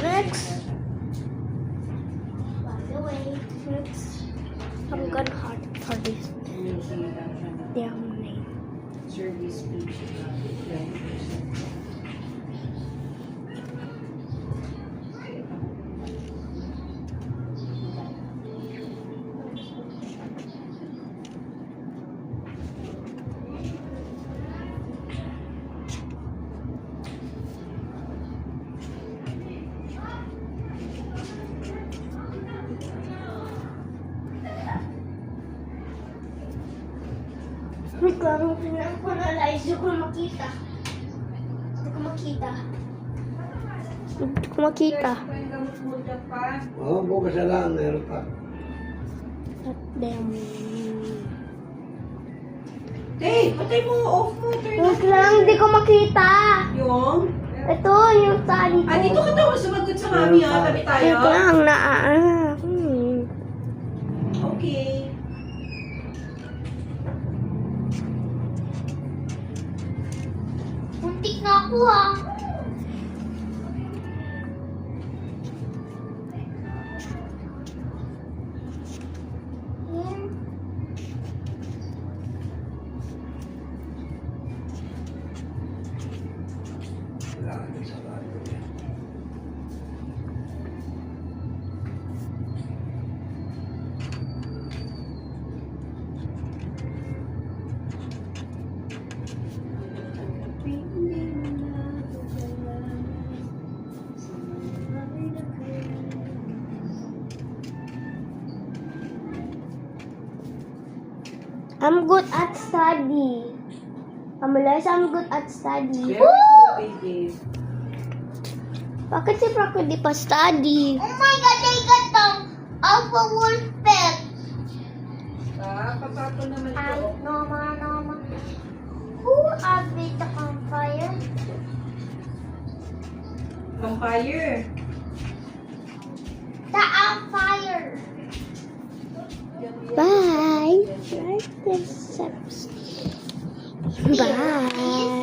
Next. By the way, next. I'm gonna hard for this. Damn name. Service speech. 20%. Wait lang, tingnan ko na live. Hindi ko makita. Hindi ko makita. Hindi ko makita. Oo, bukas na lang, meron pa. God damn. Hey, patay mo, off mo. Turn Wait lang, hindi ko makita. yung? Ito, yung tali ko. Ah, dito ka daw sumagot sa mami ha. Tabi tayo. Wait lang, Okay. Muntik na ako ah. Wala ka sa bago niya. I'm good at study. Amalas, I'm good at study. Very Woo! good, baby. Bakit si Franco di pa study? Oh my God, I got the alpha wolf pet. Ah, papato naman ito. Noma. Who update the campfire? Vampire. The campfire. Bye. Bye. Bye.